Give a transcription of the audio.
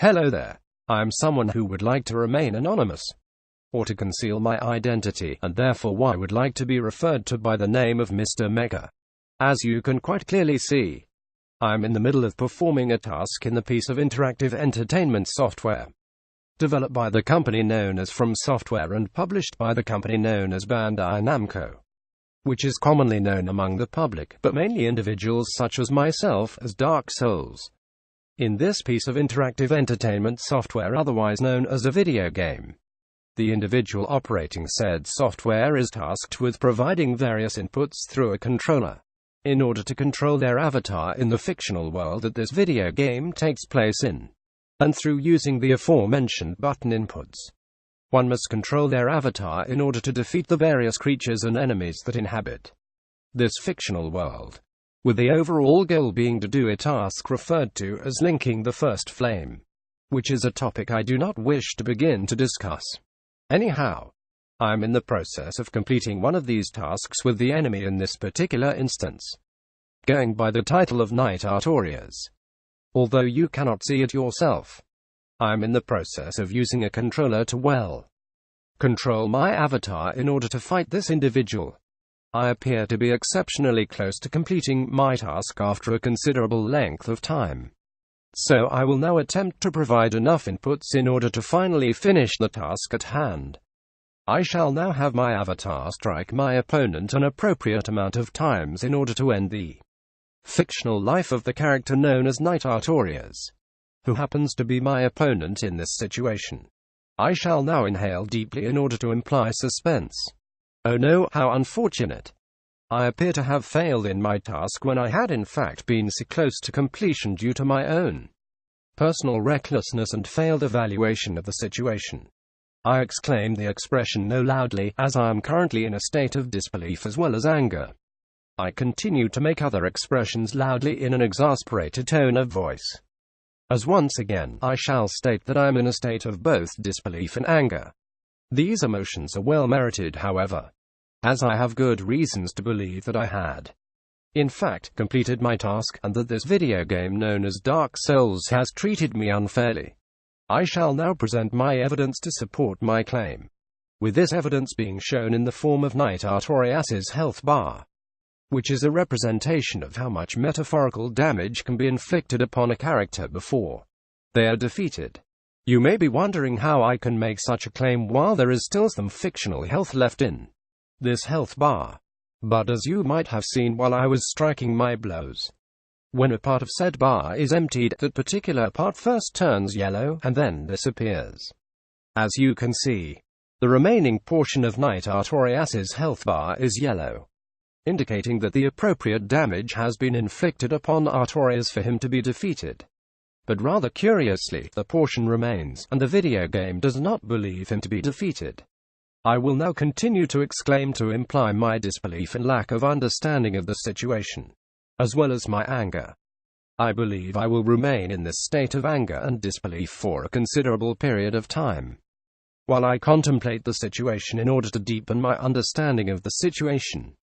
Hello there. I'm someone who would like to remain anonymous, or to conceal my identity, and therefore I would like to be referred to by the name of Mr. Mega. As you can quite clearly see, I'm in the middle of performing a task in the piece of interactive entertainment software, developed by the company known as From Software and published by the company known as Bandai Namco, which is commonly known among the public, but mainly individuals such as myself, as Dark Souls. In this piece of interactive entertainment software, otherwise known as a video game, the individual operating said software is tasked with providing various inputs through a controller, in order to control their avatar in the fictional world that this video game takes place in. And through using the aforementioned button inputs, one must control their avatar in order to defeat the various creatures and enemies that inhabit this fictional world, with the overall goal being to do a task referred to as linking the first flame, which is a topic I do not wish to begin to discuss. Anyhow, I'm in the process of completing one of these tasks with the enemy in this particular instance, going by the title of Nito Artorias. Although you cannot see it yourself, I'm in the process of using a controller to, control my avatar in order to fight this individual. I appear to be exceptionally close to completing my task after a considerable length of time. So I will now attempt to provide enough inputs in order to finally finish the task at hand. I shall now have my avatar strike my opponent an appropriate amount of times in order to end the fictional life of the character known as Nito Artorias, who happens to be my opponent in this situation. I shall now inhale deeply in order to imply suspense. Oh no, how unfortunate. I appear to have failed in my task when I had in fact been so close to completion due to my own personal recklessness and failed evaluation of the situation. I exclaim the expression no loudly, as I am currently in a state of disbelief as well as anger. I continue to make other expressions loudly in an exasperated tone of voice, as once again I shall state that I am in a state of both disbelief and anger. These emotions are well merited, however, as I have good reasons to believe that I had, in fact, completed my task, and that this video game known as Dark Souls has treated me unfairly. I shall now present my evidence to support my claim, with this evidence being shown in the form of Nito Artorias's health bar, which is a representation of how much metaphorical damage can be inflicted upon a character before they are defeated. You may be wondering how I can make such a claim while there is still some fictional health left in this health bar. But as you might have seen while I was striking my blows, when a part of said bar is emptied, that particular part first turns yellow and then disappears. As you can see, the remaining portion of Nito Artorias's health bar is yellow, indicating that the appropriate damage has been inflicted upon Artorias for him to be defeated. But rather curiously, the portion remains, and the video game does not believe him to be defeated. I will now continue to exclaim to imply my disbelief and lack of understanding of the situation, as well as my anger. I believe I will remain in this state of anger and disbelief for a considerable period of time, while I contemplate the situation in order to deepen my understanding of the situation.